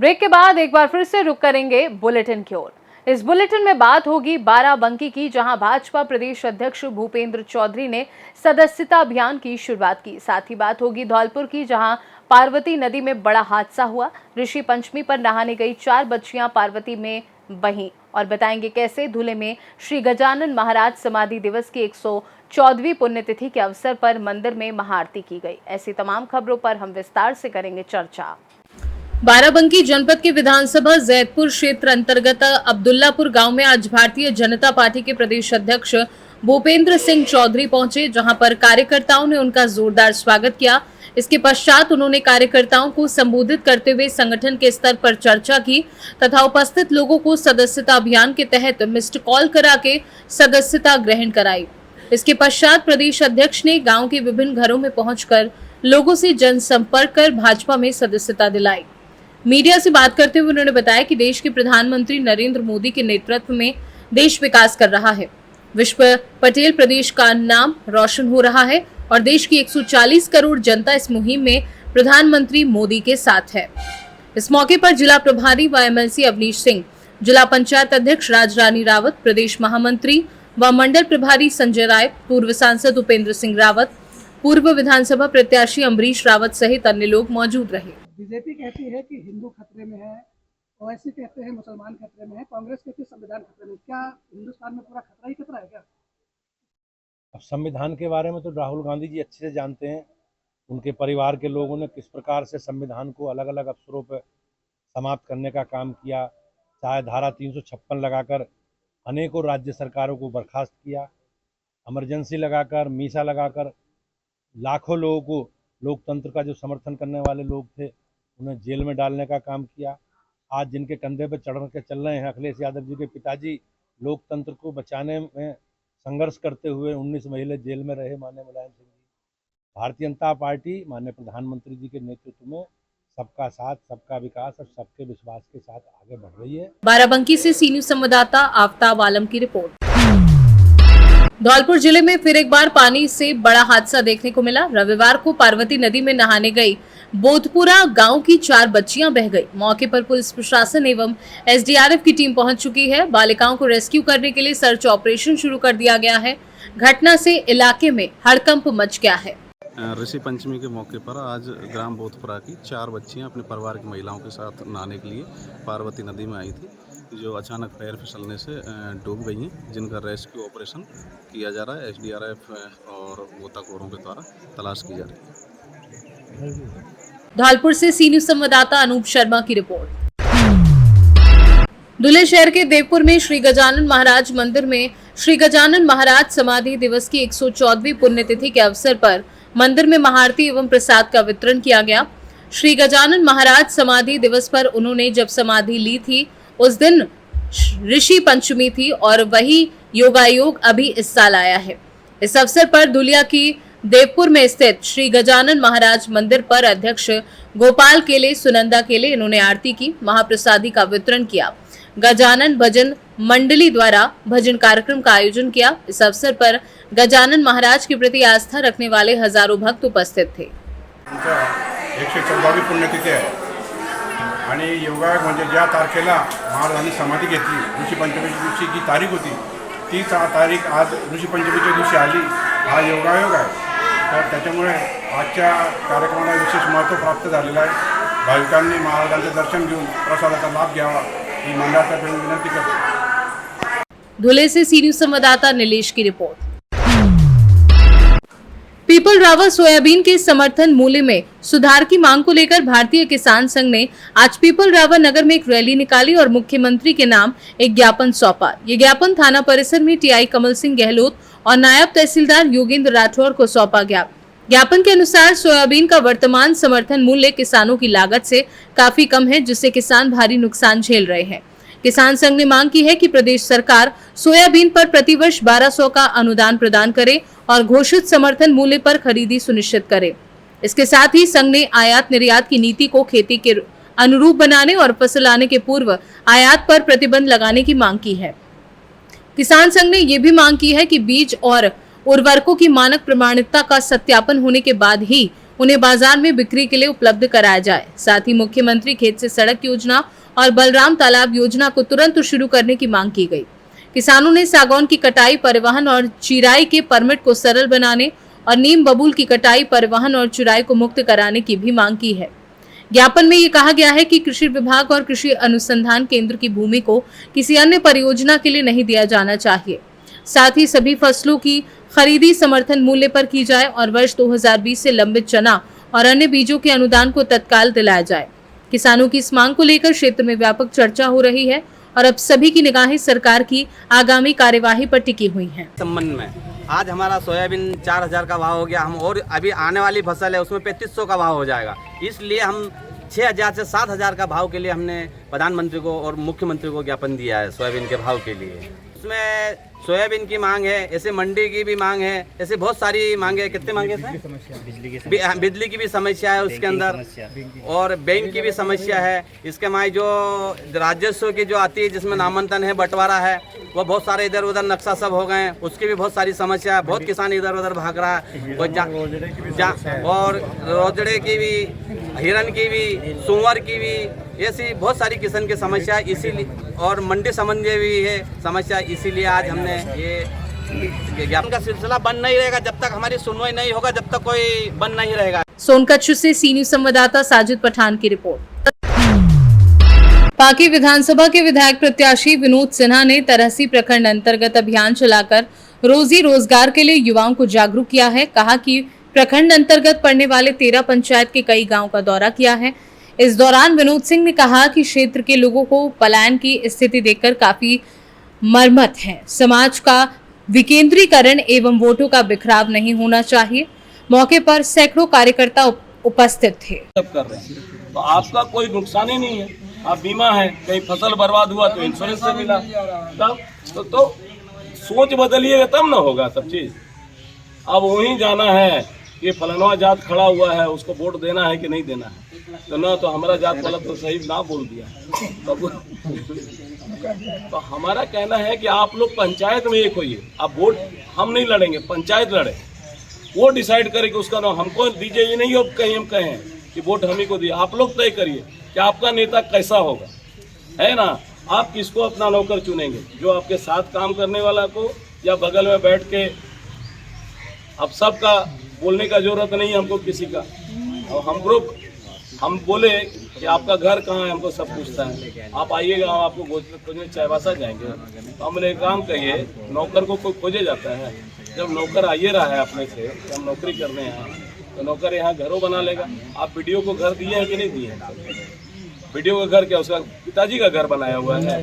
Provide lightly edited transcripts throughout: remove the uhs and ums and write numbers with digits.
Break के बाद एक बार फिर से रुक करेंगे बुलेटिन की ओर। इस बुलेटिन में बात होगी बाराबंकी की, जहां भाजपा प्रदेश अध्यक्ष भूपेंद्र चौधरी ने सदस्यता अभियान की शुरुआत की। साथ ही बात होगी धौलपुर की, जहां पार्वती नदी में बड़ा हादसा हुआ। ऋषि पंचमी पर नहाने गई 4 बच्चियां पार्वती में बहीं, और बताएंगे कैसे धुले में श्री गजानन महाराज समाधि दिवस की 114वीं पुण्यतिथि के अवसर पर मंदिर में महाआरती की गई। ऐसी तमाम खबरों पर हम विस्तार से करेंगे चर्चा। बाराबंकी जनपद के विधानसभा जैदपुर क्षेत्र अंतर्गत अब्दुल्लापुर गांव में आज भारतीय जनता पार्टी के प्रदेश अध्यक्ष भूपेंद्र सिंह चौधरी पहुंचे, जहां पर कार्यकर्ताओं ने उनका जोरदार स्वागत किया। इसके पश्चात उन्होंने कार्यकर्ताओं को संबोधित करते हुए संगठन के स्तर पर चर्चा की तथा उपस्थित लोगों को सदस्यता अभियान के तहत मिस्ड कॉल करा के सदस्यता ग्रहण कराई। इसके पश्चात प्रदेश अध्यक्ष ने गाँव के विभिन्न घरों में पहुंचकर लोगों से जनसंपर्क कर भाजपा में सदस्यता दिलाई। मीडिया से बात करते हुए उन्होंने बताया कि देश के प्रधानमंत्री नरेंद्र मोदी के नेतृत्व में देश विकास कर रहा है। विश्व पटेल प्रदेश का नाम रोशन हो रहा है और देश की 140 करोड़ जनता इस मुहिम में प्रधानमंत्री मोदी के साथ है। इस मौके पर जिला प्रभारी व एमएलसी अवनीश सिंह, जिला पंचायत अध्यक्ष राजरानी रावत, प्रदेश महामंत्री व मंडल प्रभारी संजय राय, पूर्व सांसद उपेंद्र सिंह रावत, पूर्व विधानसभा प्रत्याशी अम्बरीश रावत सहित अन्य लोग मौजूद रहे। बीजेपी कहती है कि हिंदू खतरे में है, ओवैसी कहते हैं मुसलमान खतरे में है, कांग्रेस कहती है संविधान खतरे में। क्या हिंदुस्तान में पूरा खतरा ही खतरा है क्या? अब संविधान के बारे में तो राहुल गांधी जी अच्छे से जानते हैं। उनके परिवार के लोगों ने किस प्रकार से संविधान को अलग अलग अवसरों पर समाप्त करने का काम किया, चाहे धारा 356 लगाकर अनेकों राज्य सरकारों को बर्खास्त किया, इमरजेंसी लगाकर, मीसा लगाकर लाखों लोगों को, लोकतंत्र का जो समर्थन करने वाले लोग थे उन्हें जेल में डालने का काम किया। आज जिनके कंधे पर चढ़ के चल रहे हैं, अखिलेश यादव जी के पिताजी, लोकतंत्र को बचाने में संघर्ष करते हुए 19 महीने जेल में रहे माननीय मुलायम सिंह जी। भारतीय जनता पार्टी माननीय प्रधानमंत्री जी के नेतृत्व में सबका साथ, सबका विकास और सबके विश्वास के साथ आगे बढ़ रही है। बाराबंकी से सी न्यूज संवाददाता आफ्ताब आलम की रिपोर्ट। धौलपुर जिले में फिर एक बार पानी से बड़ा हादसा देखने को मिला। रविवार को पार्वती नदी में नहाने गई बोधपुरा गांव की 4 बच्चियां बह गई। मौके पर पुलिस प्रशासन एवं एसडीआरएफ की टीम पहुंच चुकी है। बालिकाओं को रेस्क्यू करने के लिए सर्च ऑपरेशन शुरू कर दिया गया है। घटना से इलाके में हड़कंप मच गया है। ऋषि पंचमी के मौके पर आज ग्राम बोधपुरा की 4 बच्चियां अपने परिवार की महिलाओं के साथ नहाने के लिए पार्वती नदी में आई थी, जो अचानक पैर फिसलने से डूब गई हैं, जिनका रेस्क्यू ऑपरेशन किया जा रहा है। एसडीआरएफ और गोताखोरों के द्वारा तलाश की जा रही है। धौलपुर से सी न्यूज संवाददाता अनूप शर्मा की रिपोर्ट। धुले शहर के देवपुर में श्री गजानन महाराज मंदिर में श्री गजानन महाराज समाधि दिवस की 114वीं पुण्यतिथि के अवसर पर मंदिर में महाआरती एवं प्रसाद का वितरण किया गया। श्री गजानन महाराज समाधि दिवस पर उन्होंने जब समाधि ली थी उस दिन ऋषि पंचमी थी और वही योगायोग अभी इस साल आया है। इस अवसर पर धुलिया की देवपुर में स्थित श्री गजानन महाराज मंदिर पर अध्यक्ष गोपाल केले, सुनंदा केले, इन्होंने आरती की, महाप्रसादी का वितरण किया। गजानन भजन मंडली द्वारा भजन कार्यक्रम का आयोजन किया। इस अवसर पर गजानन महाराज के प्रति आस्था रखने वाले हजारों भक्त उपस्थित थे। 114वी पुण्यतिथी आहे आणि योगायोग म्हणजे ज्या तारखेला महाराजांनी समाधी घेतली, ऋषी पंचमीच्या दिवशी जी तारीख होती, ती तारीख आज ऋषी पंचमीच्या दिवशी आली, हा योगायोग आहे। तर त्याच्यामुळे आजच्या कार्यक्रमाला विशेष महत्त्व प्राप्त झालेलं आहे। भाविकांनी महाराजांचं दर्शन घेऊन प्रसादाचा लाभ घ्यावा ही मंडळातर्फे विनंती करतो। धुले से सी न्यूज संवाददाता नीलेश की रिपोर्ट। पीपल रावा सोयाबीन के समर्थन मूल्य में सुधार की मांग को लेकर भारतीय किसान संघ ने आज पीपल रावा नगर में एक रैली निकाली और मुख्यमंत्री के नाम एक ज्ञापन सौंपा। ये ज्ञापन थाना परिसर में टीआई कमल सिंह गहलोत और नायब तहसीलदार योगेंद्र राठौर को सौंपा गया। ज्ञापन के अनुसार सोयाबीन का वर्तमान समर्थन मूल्य किसानों की लागत से काफी कम है, जिससे किसान भारी नुकसान झेल रहे हैं। किसान संघ ने मांग की है कि प्रदेश सरकार सोयाबीन पर प्रतिवर्ष 1200 का अनुदान प्रदान करे और घोषित समर्थन मूल्य पर खरीदी सुनिश्चित करे। इसके साथ ही संघ ने आयात निर्यात की नीति को खेती के अनुरूप बनाने और फसल आने के पूर्व आयात पर प्रतिबंध लगाने की मांग की है। किसान संघ ने ये भी मांग की है कि बीज और उर्वरकों की मानक प्रमाणिकता का सत्यापन होने के बाद ही उन्हें बाजार में बिक्री के लिए उपलब्ध कराया जाए। साथ ही मुख्यमंत्री खेत से सड़क योजना और बलराम तालाब योजना को तुरंत शुरू करने की मांग की गई। किसानों ने सागौन की कटाई, परिवहन और चिराई के परमिट को सरल बनाने और नीम बबूल की कटाई, परिवहन और चिराई को मुक्त कराने की भी मांग की है। ज्ञापन में ये कहा गया है कि कृषि विभाग और कृषि अनुसंधान केंद्र की भूमि को किसी अन्य परियोजना के लिए नहीं दिया जाना चाहिए। साथ ही सभी फसलों की खरीदी समर्थन मूल्य पर की जाए और वर्ष 2020 से लंबित चना और अन्य बीजों के अनुदान को तत्काल दिलाया जाए। किसानों की इस मांग को लेकर क्षेत्र में व्यापक चर्चा हो रही है और अब सभी की निगाहें सरकार की आगामी कार्यवाही पर टिकी हुई हैं। संबंध में आज हमारा सोयाबीन 4000 का भाव हो गया, हम और अभी आने वाली फसल है उसमें 3500 का भाव हो जाएगा। इसलिए हम 6000 से 7000 का भाव के लिए हमने प्रधानमंत्री को और मुख्यमंत्री को ज्ञापन दिया है सोयाबीन के भाव के लिए। उसमें सोयाबीन की मांग है, ऐसे मंडी की भी मांग है, ऐसे बहुत सारी मांगे हैं। कितने मांगे हैं? बिजली की भी समस्या है उसके अंदर, और बैंक की भी समस्या है। इसके माए जो राजस्व की जो आती है जिसमें नामांकन है, बंटवारा है, वो बहुत सारे इधर उधर नक्शा सब हो गए हैं, उसकी भी बहुत सारी समस्या है। बहुत किसान इधर उधर भाग रहा है और रोजड़े की भी, हिरन की भी, सुअर की भी, ऐसी बहुत सारी किस्म की समस्या है। इसीलिए और मंडी संबंधी भी है समस्या, इसीलिए आज हमने ये ज्ञापन का सिलसिला बंद नहीं रहेगा जब तक हमारी सुनवाई नहीं होगा, जब तक कोई बंद नहीं रहेगा। सोनकच्छ से सी न्यूज संवाददाता साजिद पठान की रिपोर्ट। पाकी विधानसभा के विधायक प्रत्याशी विनोद सिन्हा ने तरहसी प्रखंड अंतर्गत अभियान चलाकर रोजी रोजगार के लिए युवाओं को जागरूक किया है। कहा कि प्रखंड अंतर्गत पड़ने वाले 13 पंचायत के कई गांव का दौरा किया है। इस दौरान विनोद सिंह ने कहा कि क्षेत्र के लोगों को पलायन की स्थिति देखकर काफी मर्मत है। समाज का विकेंद्रीकरण एवं वोटों का बिखराव नहीं होना चाहिए। मौके पर सैकड़ों कार्यकर्ता उपस्थित थे। सब कर रहे हैं तो आपका कोई नुकसान ही नहीं है। आप बीमा है, कहीं फसल बर्बाद हुआ तो इंश्योरेंस से मिला, तब तो सोच बदलिएगा तब ना होगा सब चीज। अब वहीं जाना है कि फलाना जात खड़ा हुआ है उसको वोट देना है कि नहीं देना है, तो ना तो हमारा जात वाला तो सही ना बोल दिया। तो हमारा कहना है कि आप लोग पंचायत में एक होइए। अब वोट हम नहीं लड़ेंगे, पंचायत लड़े, वो डिसाइड करे कि उसका नाम हमको दीजिए। ये नहीं हो कहीं हम कहें कि वोट हम ही को दिए। आप लोग तय करिए कि आपका नेता कैसा होगा, है ना। आप किसको अपना नौकर चुनेंगे, जो आपके साथ काम करने वाला को, या बगल में बैठ के। अब सबका बोलने का जरूरत नहीं है हमको किसी का। और हम बोले कि आपका घर कहाँ है, हमको सब पूछता है। आप आइएगा, हम आपको खोजने चायबासा जाएंगे। तो हमने एक काम कहिए, नौकर को कोई खोजे जाता है। जब नौकर आइए रहा है अपने से, हम नौकरी करने हैं, तो नौकर यहाँ घरों बना लेगा। आप वीडियो को घर दिए हैं कि नहीं दिए हैं? वीडियो का घर क्या, उसका पिताजी का घर बनाया हुआ है।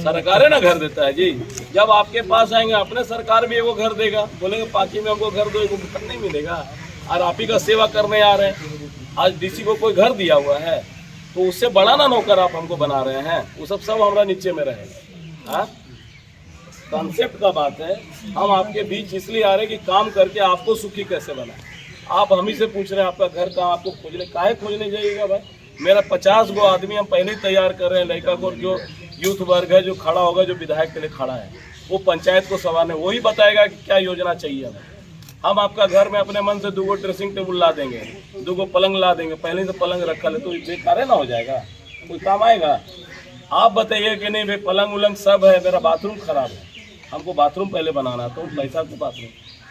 सरकार है ना घर देता है जी। जब आपके पास आएंगे अपने सरकार भी एगो घर देगा। बोलेंगे पाकी में हमको घर दो, एगो घर नहीं मिलेगा। और आप ही का सेवा करने आ रहे हैं। आज डीसी को कोई घर दिया हुआ है तो उससे बड़ा ना नौकर आप हमको बना रहे हैं। वो सब हमारा नीचे में रहेगा। हाँ, कॉन्सेप्ट का बात है। हम आपके बीच इसलिए आ रहे हैं कि काम करके आपको सुखी कैसे बनाए। आप हम ही से पूछ रहे हैं आपका घर कहाँ, आपको खोजने काहे खोजने जाइएगा भाई। मेरा 50 गो आदमी हम पहले ही तैयार कर रहे हैं। लड़का को जो यूथ वर्ग है जो खड़ा होगा, जो विधायक के लिए खड़ा है, वो पंचायत को सवाल है, वही बताएगा कि क्या योजना चाहिए हमें। हम आपका घर में अपने मन से 2 ड्रेसिंग टेबल ला देंगे, 2 पलंग ला देंगे। पहले से पलंग रखा है तो बेकार ना हो जाएगा, कोई काम आएगा। आप बताइए कि नहीं भाई, पलंग उलंग सब है, मेरा बाथरूम खराब है, हमको बाथरूम पहले बनाना, तो पैसा को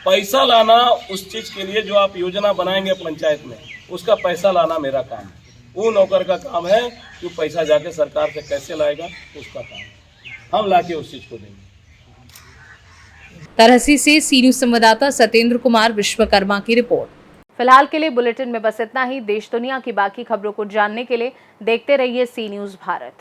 पैसा लाना उस चीज़ के लिए जो आप योजना बनाएंगे पंचायत में, उसका पैसा लाना मेरा काम है। वो नौकर का काम है कि पैसा जाके सरकार से कैसे लाएगा, उसका काम हम लाके उस चीज़ को देंगे। तरहसी से सी न्यूज संवाददाता सत्येंद्र कुमार विश्वकर्मा की रिपोर्ट। फिलहाल के लिए बुलेटिन में बस इतना ही। देश दुनिया की बाकी खबरों को जानने के लिए देखते रहिए सी न्यूज भारत।